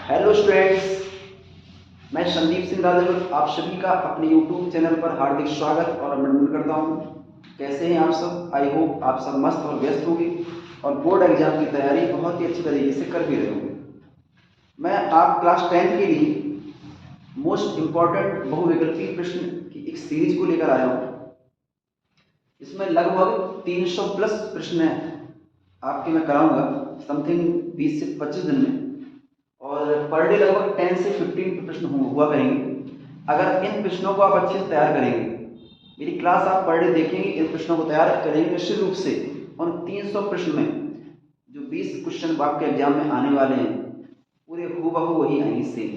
Hello students, मैं संदीप सिंह राजपूत आप सभी का अपने यूट्यूब चैनल पर हार्दिक स्वागत और अभिनंदन करता हूं। कैसे हैं आप सब? आई होप आप सब मस्त और व्यस्त होंगे और बोर्ड एग्जाम की तैयारी बहुत ही अच्छी तरीके से कर भी रहे होंगे। मैं आप क्लास 10th के लिए मोस्ट इम्पॉर्टेंट बहुविकल्पीय प्रश्न की एक सीरीज को लेकर आया हूँ। इसमें लगभग 300 प्लस प्रश्न आपके मैं कराऊंगा समथिंग 20 से 25 दिन में, और पर डे लगभग 10 से 15 प्रश्न हुआ करेंगे। अगर इन प्रश्नों को आप अच्छे से तैयार करेंगे, मेरी क्लास आप पर डे देखेंगे, इन प्रश्नों को तैयार करेंगे निश्चित रूप से उन 300 प्रश्न में जो 20 क्वेश्चन आपके एग्जाम में आने वाले हैं पूरे हूबहू वही आएंगे, सेम,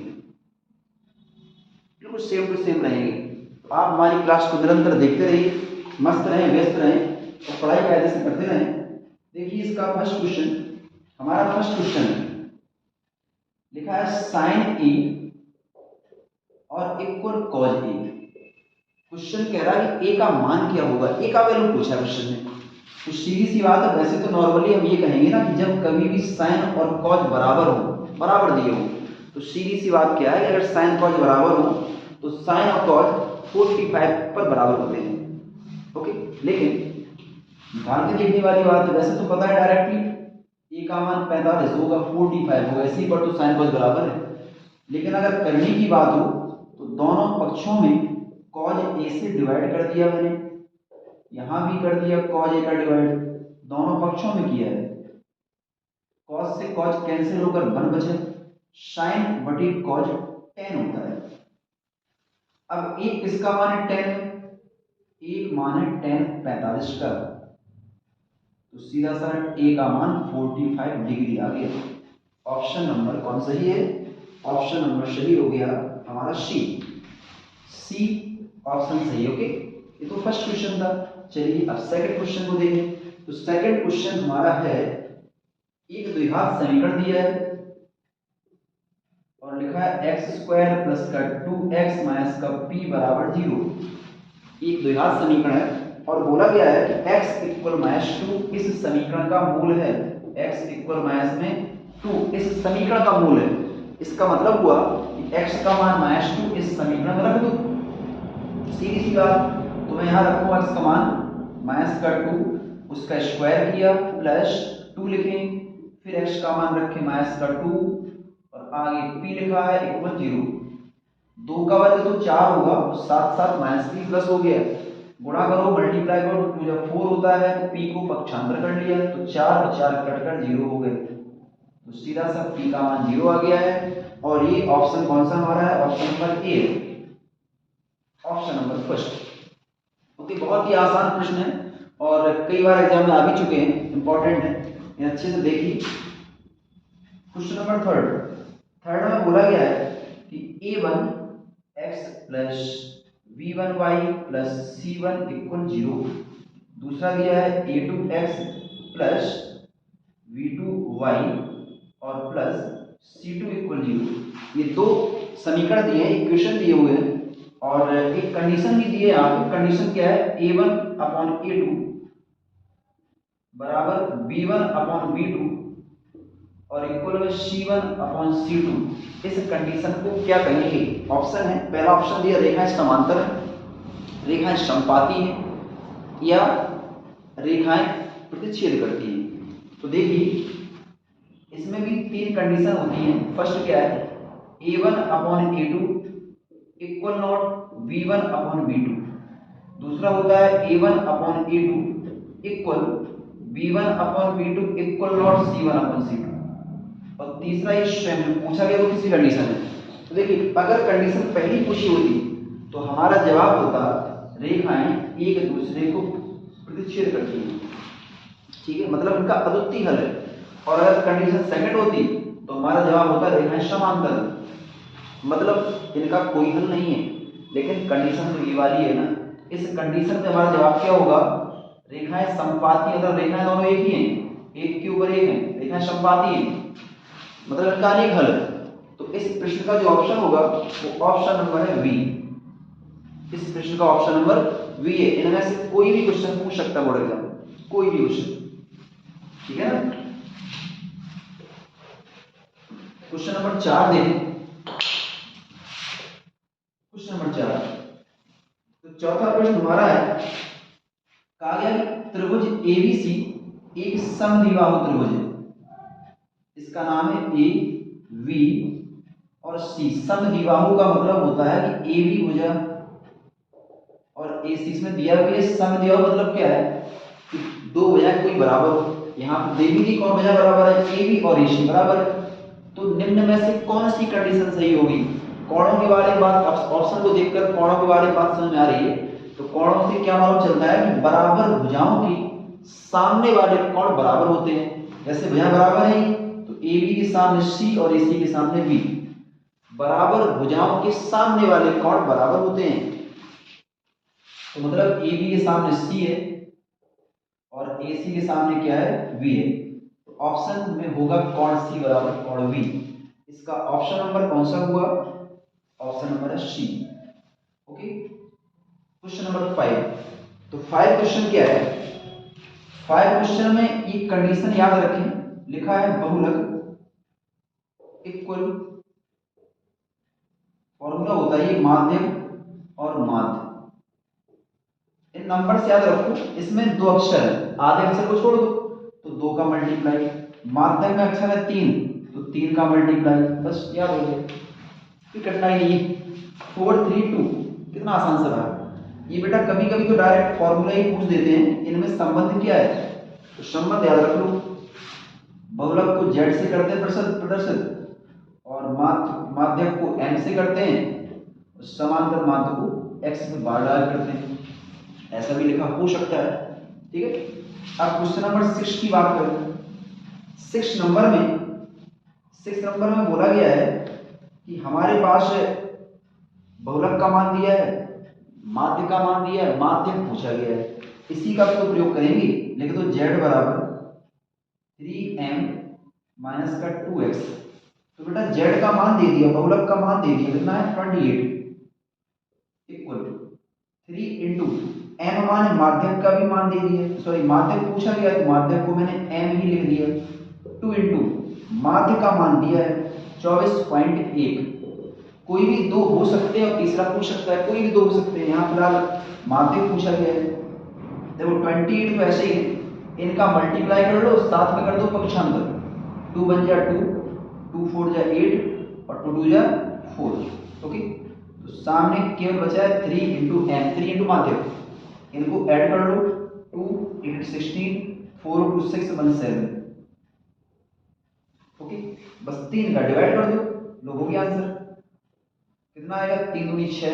बिल्कुल सेम टू सेम रहेंगे। तो आप हमारी क्लास को निरंतर देखते रहिए, मस्त रहें, व्यस्त रहें और पढ़ाई कायदे से करते रहें। देखिए इसका फर्स्ट क्वेश्चन, हमारा फर्स्ट क्वेश्चन है, लिखा है साइन ए और इक्वल कॉज ए। क्वेश्चन कह रहा है कि ए का मान क्या होगा, ए का वैल्यू पूछा क्वेश्चन में। तो सीधी सी बात है, वैसे तो नॉर्मली हम ये कहेंगे ना कि जब कभी भी साइन और कॉज बराबर हो, बराबर दिए हो, तो सीधी सी बात क्या है कि अगर साइन कॉज बराबर हो तो साइन और कॉज 45 पर बराबर होते हैं। ओके, लेकिन ध्यान से देखने वाली बात है, वैसे तो पता है डायरेक्टली ए का मान 45 होगा, 45 होगा, इसी पर तो साइन कॉज बराबर है। लेकिन अगर करने की बात हो तो दोनों पक्षों में कॉज ए से डिवाइड कर दिया मैंने, यहां भी कर दिया कॉज ए का डिवाइड, दोनों पक्षों में किया है। कॉज से कॉज कैंसिल होकर 1 बचे, साइन बटी कॉज 10 होता है। अब एक किसका मान है 10, एक मान है 10 45 का, तो सीधा सा ए का मान 45 डिग्री आ गया। ऑप्शन नंबर कौन सही है? ऑप्शन नंबर सही हो गया हमारा सी, सी ऑप्शन सही। ओके, ये तो फर्स्ट क्वेश्चन था। चलिए अब सेकंड क्वेश्चन को देखें। तो सेकंड क्वेश्चन हमारा है, एक द्विघात समीकरण दिया है और लिखा है एक्स स्क्वायर प्लस का 2x माइनस का p बराबर 0। एक द्विघात समीकरण है और बोला गया है कि x इक्वल माइनस 2 इस समीकरण का मूल है, x इक्वल माइनस में 2 इस समीकरण का मूल है। इसका मतलब हुआ कि x का मान -2 इस समीकरण में रख दो, सीधी सी बात। तो मैं यहां रखूंगा x का मान -2, उसका स्क्वायर किया प्लस 2 लिखें, फिर x का मान रखे -2 और आगे p लिखा है इक्वल 0। 2 का वर्ग तो 4 होगा, तो साथ साथ -3 प्लस हो गया, गुणा करो मल्टीप्लाई करो, 2 जब 4 होता है तो p को पक्षांतर कर लिया, तो 4 और 4 कटकर 0 हो गए, तो सीधा सा p का मान 0 आ गया है। और ये ऑप्शन कौन सा हमारा है? Option number A, option number first. Okay, बहुत ही आसान प्रश्न है और कई बार एग्जाम में आ भी चुके हैं, इंपॉर्टेंट है, ये अच्छे से देखिए। क्वेश्चन नंबर थर्ड में बोला गया है कि a1 x plus v1 y plus c1 equal 0। दूसरा दिया है a2 x plus v2 y और प्लस c2 इक्वल 0। ये दो समीकरण दिए हैं, इक्वेशन दिए हुए हैं और एक कंडीशन भी दी है। यहाँ पे कंडीशन क्या है? a1 अपॉन a2 बराबर b1 अपॉन b2 और इक्वल में c1 अपॉन c2। इस कंडीशन को क्या कहेंगे? ऑप्शन है, पहला ऑप्शन दिया रेखाएं समांतर है, रेखाएं समपाती हैं या रेखाएं प्रतिच्छेद करती हैं। तो देखिए इसमें भी 3 कंडीशन होती हैं। फर्स्ट क्या है? a1 upon a2 equal not v1 upon v2। दूसरा होता है a1 upon a2 equal v1 upon v2 equal not c1 upon c2। और तीसरा ये स्वयं पूछा गया वो किसी कंडीशन है। तो देखिए अगर कंडीशन पहली पूछी होती तो हमारा जवाब होता रेखाएं एक दूसरे को प्रतिच्छेद करती हैं, ठीक है, मतलब इनका अद्वितीय हल है। और अगर कंडीशन सेकंड होती तो हमारा जवाब होता रेखाएं समांतर, मतलब इनका कोई हल नहीं है। लेकिन कंडीशन तो ये वाली है ना, इस कंडीशन में हमारा जवाब क्या होगा? रेखाएं समपाती, मतलब रेखाएं दोनों एक ही हैं, एक के ऊपर एक है, रेखाएं समपाती हैं, मतलब इनका अनेक हल है। तो इस प्रश्न का जो ऑप्शन होगा वो ऑप्शन नंबर है बी। इस प्रश्न का ऑप्शन नंबर बी है। इनमें से कोई भी क्वेश्चन पूछ सकता है बोर्ड एग्जाम, कोई भी क्वेश्चन, ठीक है ना। क्वेश्चन नंबर 4 देखें। क्वेश्चन नंबर 4, तो चौथा प्रश्न हमारा है, कहा गया त्रिभुज एबीसी एक समद्विबाहु त्रिभुज है। इसका नाम है ए वी और सी। समद्विबाहु का मतलब होता है कि ए बी भुजा और ए सी इसमें दिया हुआ है। समद्विबाहु मतलब क्या है कि दो भुजा कोई बराबर हो। यहाँ पर दे भी दी कौन भुजा बराबर है, ए बी और ए सी बराबर है। तो निम्न में से कौन सी कंडीशन सही होगी? कोणों के बारे में बात, ऑप्शन को देखकर कोणों के बारे में बात समझ में आ रही है। तो कोणों से क्या मालूम चलता है कि बराबर भुजाओं की सामने वाले कोण बराबर होते हैं। जैसे भुजा बराबर है तो ए बी के सामने सी और ए सी के सामने बी, बराबर भुजाओं के सामने वाले कोण बराबर होते हैं। तो मतलब ए बी के सामने सी है और ए सी के सामने क्या है, वी है। तो ऑप्शन में होगा कोण सी बराबर कोण वी। इसका ऑप्शन नंबर कौन सा हुआ? ऑप्शन नंबर है सी। Okay, question number 5। तो 5 क्वेश्चन क्या है? 5 क्वेश्चन में ये कंडीशन याद रखें, लिखा है बहुलक इक्वल, फॉर्मूला होता है ये माध्यम और माध्य। इन नंबर से याद रखो, इसमें दो अक्षर है, आधे अक्षर को छोड़ दो तो 2 का मल्टीप्लाई, माध्यम में अक्षर है 3 तो 3 का मल्टीप्लाई, बस याद हो गया, कोई कठिनाई नहीं है। 4 3 2 कितना आसान सा रहा। ये बेटा कभी कभी तो डायरेक्ट फॉर्मूला ही पूछ देते हैं, इनमें संबंध क्या है तो संबंध याद रख लो। बहुलक को z से करते हैं प्रदर्शित और माध्यक को m से करते हैं, समांतर माध्य को x में बार डाल करते हैं, ऐसा भी लिखा हो सकता है। ठीक है, अब क्वेश्चन नंबर 6 की बात करें। 6 नंबर में बोला गया है कि हमारे पास बहुलक का मान दिया है, माध्य का मान दिया है, माध्य पूछा गया है, इसी का तो प्रयोग करेंगे। लिख दो z बराबर 3m माइनस का 2x। तो बेटा z का मान दे दिया, बहुलक का मान दे दिया, कितना है 28 इक्वल 3 इंटू m मान माध्यम का भी मान दे दिया, सॉरी माध्यम पूछा गया तो माध्यम को मैंने m ही लिख दिया, 2 इंटू माध्य का मान दिया है 24.1। कोई भी दो हो सकते हैं और तीसरा पूछ सकता है, कोई भी दो हो सकते हैं। यहाँ फिलहाल माध्यम पूछा गया है। देखो 28 तो ऐसे ही इनका मल्टीप्लाई कर लो, साथ में कर दो पक्षांतर, 2 बन जा 2, 2 4 जा 8 और 2 2 जा 4। ओके, तो सामने केवल बचा है 3 इंटू एम, 3 इंटू माध्यम, इनको ऐड कर लो, 2 8 16 4 2 6 1 7। ओके, बस 3 का डिवाइड कर दो, लो हो गया आंसर। कितना आएगा 3 दूनी 6,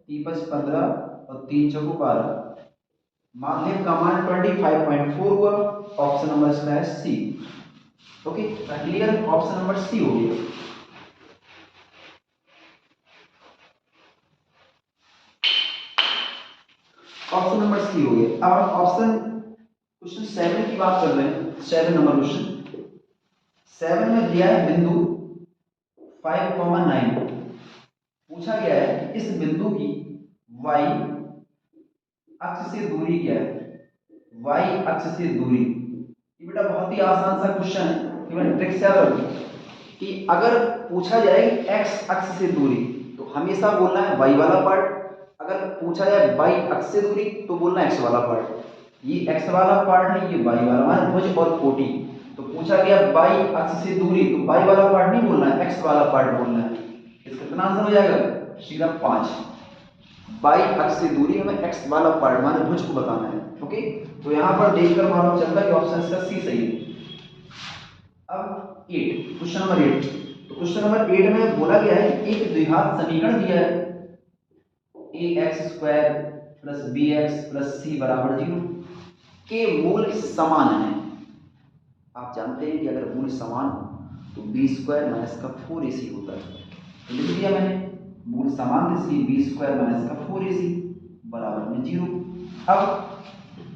3 5 15 और 3 चौको 12। माध्यम का मान 25.4 हुआ। ऑप्शन नंबर इसका है C. Okay, clear, option number C हो गया। ऑप्शन नंबर सी हो गया। अब ऑप्शन क्वेश्चन 7 की बात कर रहे हैं। 7 नंबर क्वेश्चन, 7 में दिया है बिंदु 5,9। पूछा गया है इस बिंदु की y अक्ष से दूरी क्या है, y अक्ष से दूरी। ये बेटा बहुत ही आसान सा क्वेश्चन है, केवल ट्रिक से याद रखो कि अगर पूछा जाए x अक्ष से दूरी तो हमेशा बोलना है y वाला पार्ट, अगर पूछा जाए y अक्ष से दूरी तो बोलना है x वाला पार्ट। ये x वाला पार्ट है, ये y वाला, माने भुज और कोटि। तो पूछा गया y अक्ष से दूरी तो y वाला पार्ट नहीं बोलना है, x वाला पार्ट बोलना है। इसका कितना आंसर हो जाएगा, सीधा 5। y अक्ष से दूरी हमें x वाला पार्ट माने भुज को बताना है। ओके, तो यहाँ पर देखकर मालूम चलता है कि ऑप्शन इसका सी सही है। अब 8, क्वेश्चन नंबर 8। तो क्वेश्चन नंबर 8 में बोला गया है एक द्विघात समीकरण दिया है, ax² plus bx plus c बराबर 0 के मूल समान है। आप जानते हैं कि अगर मूल समान हो तो b² माइनस का 4ac होता है। तो लिख दिया मैंने, मूल समान इसलिए b² माइनस का 4ac बराबर में 0। अब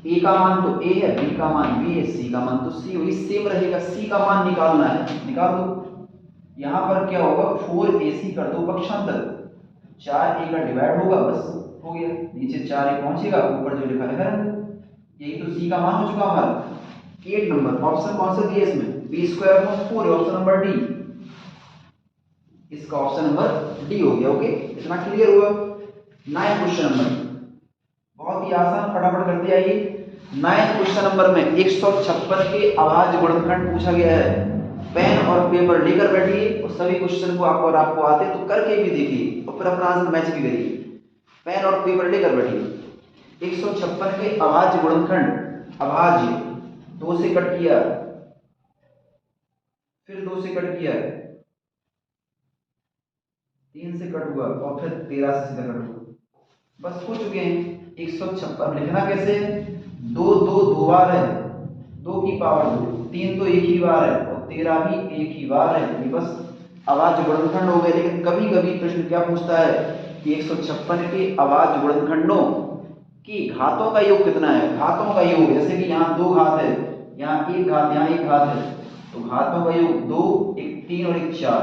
a का मान तो a है, b का मान b है, c का मान तो c, वही सेम रहेगा। c का मान निकालना है, निकाल दो। यहाँ पर क्या होगा 4ac कर दो पक्षांतर, 4a का डिवाइड होगा, बस हो गया। नीचे 4a पहुंचेगा, ऊपर जो लिखा लिखा है, यही तो c का मान हो चुका हमारा। 8 नंबर ऑप्शन कौन सा दिया इसमें, b² 4 है, ऑप्शन नंबर डी। इसका ऑप्शन नंबर डी हो गया। ओके, इतना क्लियर हुआ। 9 क्वेश्चन नंबर बहुत ही आसान, फटाफट करते आइए। 9 क्वेश्चन नंबर में 156 के आवाज गुणनखंड पूछा गया है। पेन और पेपर लेकर बैठिए और सभी क्वेश्चन को आपको आते तो करके भी देखिए और फिर अपना आंसर मैच भी करिए। पेन और पेपर लेकर बैठिए। 156 के आवाज गुणनखंड, आवाज 2 से कट किया, फिर 2 से कट किया, 3 से कट हुआ और फिर 13 से सीधा कट हुआ। बस हो चुके हैं। 156 लिखना कैसे है? 2 2 दो बार है, 2 की पावर 2, 3 तो एक ही बार है और 13 भी एक ही बार है। ये बस आवाज गुणनखंड हो गए। लेकिन कभी कभी प्रश्न क्या पूछता है कि 156 के आवाज गुणनखंडों की घातों का योग कितना है? घातों का योग, जैसे कि यहाँ 2 घात है, यहाँ 1 घात, यहाँ 1 घात है, तो घातों का योग 2, 1 3 और 1 4।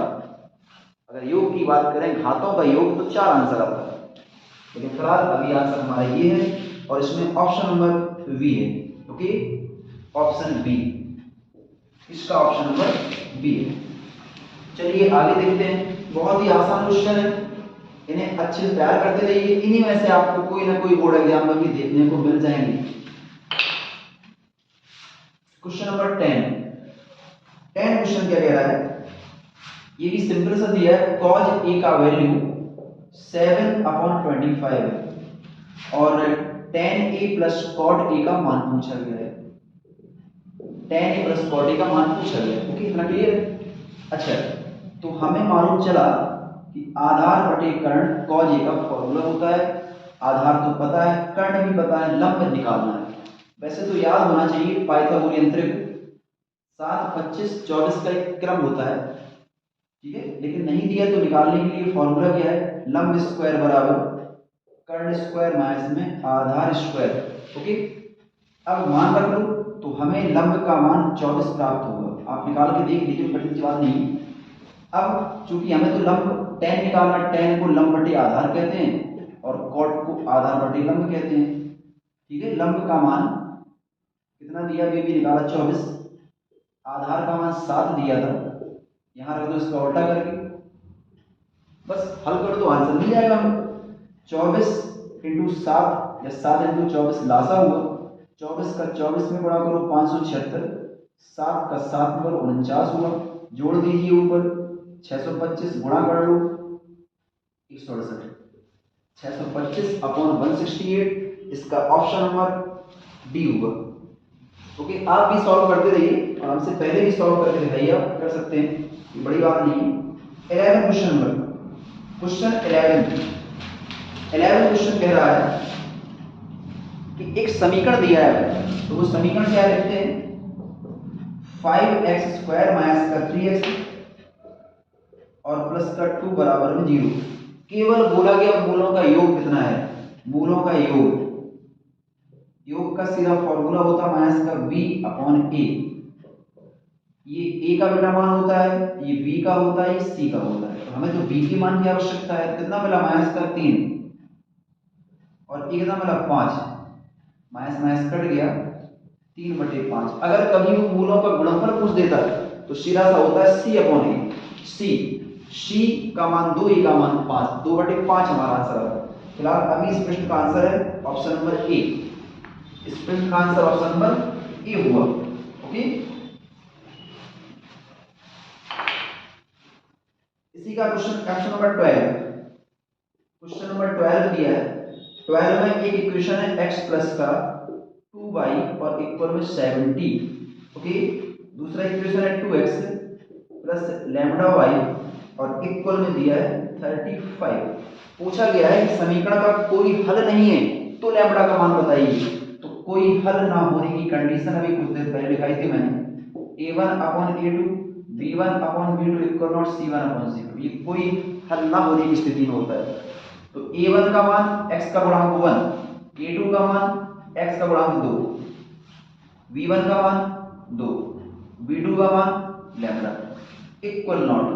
अगर योग की बात करें घातों का योग तो 4 आंसर आता है। लेकिन फिलहाल अभी आंसर हमारा ये है और इसमें ऑप्शन नंबर बी है। ओके, ऑप्शन बी, इसका ऑप्शन नंबर बी है। चलिए आगे देखते हैं। बहुत ही आसान क्वेश्चन है, इन्हें अच्छे से तैयार करते रहिए। इन्हीं में से आपको कोई ना कोई बोर्ड एग्जाम में भी देखने को मिल जाएंगे। क्वेश्चन नंबर 10 क्वेश्चन क्या कह रहा है? ये भी सिंपल सा दिया है। cos a का वैल्यू 7/25 है और tan a plus cot a का मान पूछा गया है। tan a plus cot a का मान पूछा गया है। ओके, इतना क्लियर है? अच्छा, तो हमें मालूम चला कि आधार बटे कर्ण cos a का फॉर्मूला होता है। आधार तो पता है, कर्ण भी पता है, लंब निकालना है। वैसे तो याद होना चाहिए पाइथागोरियन त्रिभुज 7 25 24 का एक क्रम होता है, ठीक है। लेकिन नहीं दिया तो निकालने के लिए फॉर्मूला क्या है? लंब स्क्वायर बराबर कर्ण स्क्वायर माइनस में आधार स्क्वायर। ओके, अब मान रख लो तो हमें लंब का मान 24 प्राप्त होगा। आप निकाल के देख लीजिए, कठिन की बात नहीं। अब चूंकि हमें तो लंब tan निकालना, tan को लंब बटे आधार कहते हैं और cot को आधार बटे लंब कहते हैं, ठीक है। लंब का मान कितना दिया अभी भी निकाला 24, आधार का मान 7 दिया था, यहाँ रख दो इसका उल्टा करके, बस हल कर दो, आंसर मिल जाएगा हमें। 24 इंटू 7 या 7 इंटू 24 लासा हुआ, 24 का 24 में गुणा करो 576, 7 का 7 में करो 49 हुआ, जोड़ दीजिए ऊपर 625 गुणा कर लो 168, 625 अपॉन 168, इसका ऑप्शन नंबर डी होगा। ओके, आप भी सॉल्व करते रहिए और हमसे पहले भी सॉल्व करके दिखाइए, आप कर सकते हैं, ये बड़ी बात नहीं है। 11 क्वेश्चन नंबर, क्वेश्चन 11 क्वेश्चन कह रहा है कि एक समीकरण दिया है, तो वो समीकरण क्या लिखते हैं? 5x² माइनस का 3x और प्लस का 2 बराबर में 0। केवल बोला गया मूलों का योग कितना है? मूलों का योग, योग का सीधा फॉर्मूला होता है माइनस का b अपॉन a। ये a का बेटा मान होता है, ये b का होता है, ये c का होता है। तो हमें तो b के मान की आवश्यकता है। कितना मिला? माइनस का 3 और a कितना मिला? 5। माइनस माइनस कट गया, 3/5। अगर कभी वो मूलों का गुणनफल पूछ देता तो सीधा सा होता है c अपॉन a। c का मान 2, a का मान 5, 2/5 हमारा आंसर है। फिलहाल अभी इस प्रश्न का आंसर है ऑप्शन नंबर ए। इस प्रश्न का आंसर ऑप्शन नंबर ए हुआ। ओके, इसी का क्वेश्चन नंबर 12, क्वेश्चन नंबर 12 दिया है। 12 में एक इक्वेशन है x प्लस का 2y और इक्वल में 70। ओके, दूसरा इक्वेशन है 2x प्लस लैम्डा y और इक्वल में दिया है 35। पूछा गया है कि समीकरण का कोई हल नहीं है तो लैम्डा का मान बताइए। तो कोई हल ना होने की कंडीशन अभी कुछ देर पहले लिखाई थी मैंने, a1 upon a2, b1 upon b2 equal not c1 upon c2। ये कोई हल ना होने की स्थिति में होता है। तो a1 का मान x का गुणांक 1, a2 का मान x का गुणांक 2, b1 का मान 2, b2 का मान लैम्डा इक्वल नॉट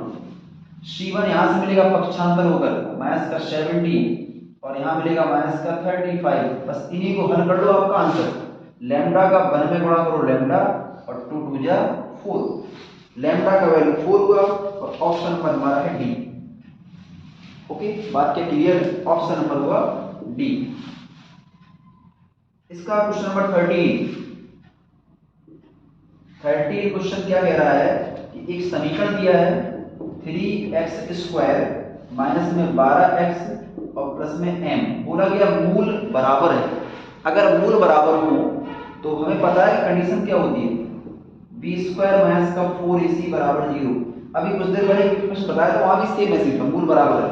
c1 यहां से मिलेगा पक्षांतर होकर माइनस का 70 और यहां मिलेगा माइनस का 35। बस इन्हीं को हल कर लो, आपका आंसर लैम्डा का 1 में गुणा करो लैम्डा और 2 2 जा 4, लैम्डा का वैल्यू 4 हुआ और ऑप्शन पर हमारा है डी। ओके, बात क्या क्लियर? ऑप्शन नंबर होगा डी। इसका क्वेश्चन नंबर 13 क्वेश्चन क्या कह रहा है कि एक समीकरण दिया है 3x² माइनस में 12x और प्लस में m, बोला गया मूल बराबर है। अगर मूल बराबर हो तो हमें पता है कि कंडीशन क्या होती है, b² माइनस का 4ac बराबर 0। अभी कुछ देर पहले कुछ बताया तो वहां भी सेम मैसेज था, मूल बराबर है।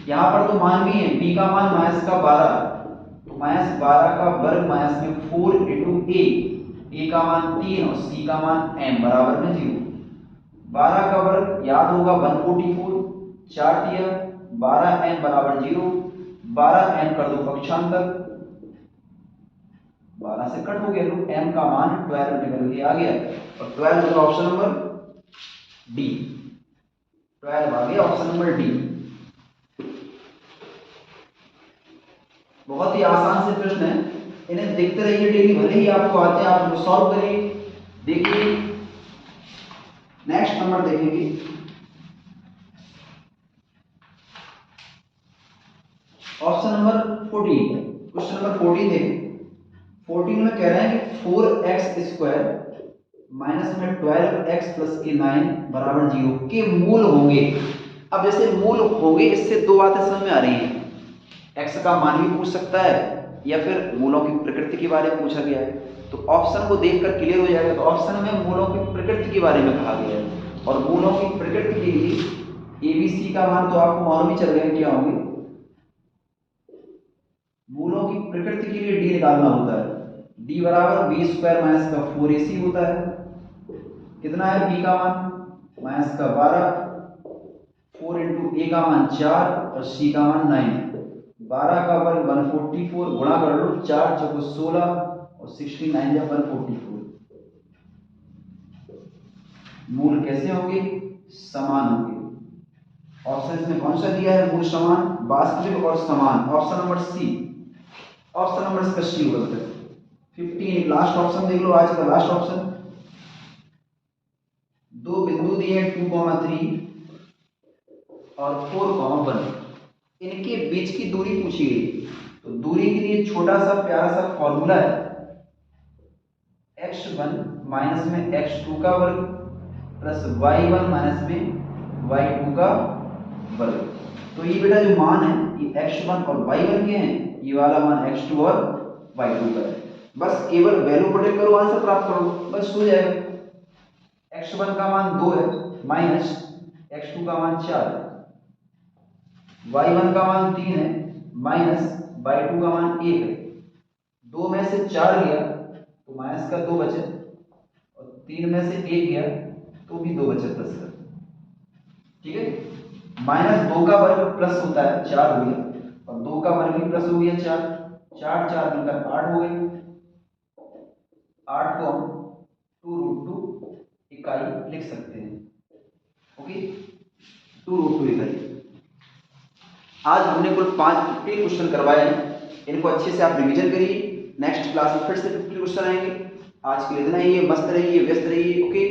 यहाँ पर तो मान भी है, b का मान माइनस का 12, तो माइनस 12 का वर्ग माइनस में 4 इंटू a का मान 3 और c का मान m बराबर में 0। 12 का वर्ग याद होगा 144, 4 दिया 12m बराबर 0, 12m कर दो पक्षांतर, 12 से कट हो गया, तो m का मान 12 निकल के आ गया और 12 होगा ऑप्शन नंबर डी। 12 आ गया ऑप्शन नंबर डी। बहुत ही आसान से प्रश्न है, इन्हें देखते रहिए डेली, भले ही आपको आते हैं आप उनको सॉल्व करिए। देखिए नेक्स्ट नंबर देखेंगे, ऑप्शन नंबर 14। क्वेश्चन नंबर 14 देखें। 14 में कह रहे हैं कि 4x² माइनस में 12x प्लस के 9 बराबर 0 के मूल होंगे। अब जैसे मूल होंगे, इससे दो बातें समझ में आ रही हैं, x का मान भी पूछ सकता है या फिर मूलों की प्रकृति के बारे में पूछा गया है। तो ऑप्शन को देखकर क्लियर हो जाएगा। तो ऑप्शन में मूलों की प्रकृति के बारे में कहा गया है, और मूलों की प्रकृति के लिए ABC का मान तो आपको मालूम ही चल गया क्या होंगे। मूलों की प्रकृति के लिए डी निकालना होता है, डी बराबर b² माइनस का 4ac होता है। कितना है b का मान माइनस का 12, 4 इंटू a का मान 4 और c का मान 9। 12 का वर्ग 144, गुणा कर लो 4 चौको 16 और 69 या 144। मूल कैसे होंगे? समान होंगे। ऑप्शन इसमें कौन सा दिया है? मूल समान, वास्तविक और समान, option number C. Option number इसका सी होगा। 15 लास्ट ऑप्शन देख लो, आज का लास्ट ऑप्शन। दो बिंदु दिए 2,3 और 4,1, इनके बीच की दूरी पूछी गई। तो दूरी के लिए छोटा सा प्यारा सा फॉर्मूला है, x1 माइनस में x2 का वर्ग प्लस y1 माइनस में y2 का वर्ग। तो ये बेटा जो मान है ये x1 और y1 के हैं, ये वाला मान x2 और y2 का है। बस केवल वैल्यू पुट करो, आंसर प्राप्त करो, बस हो जाएगा। x1 का मान 2 है माइनस x2 का मान 4 है, y1 का मान 3 है माइनस y2 का मान 1 है। 2 में से 4 गया तो माइनस का 2 बचे, और 3 में से 1 गया तो भी 2 बचे प्लस का। ठीक है, माइनस 2 का वर्ग प्लस होता है 4 हो गया, और 2 का वर्ग भी प्लस हो गया 4, 4 4 मिलकर 8 हो गए। 8 को हम 2√2 इकाई लिख सकते हैं। ओके, 2√2 इकाई। आज हमने कुल 5 50 क्वेश्चन करवाए हैं, इनको अच्छे से आप रिवीजन करिए। नेक्स्ट क्लास में फिर से 50 क्वेश्चन आएंगे। आज के लिए इतना ही है, मस्त रहिए, व्यस्त रहिए। ओके।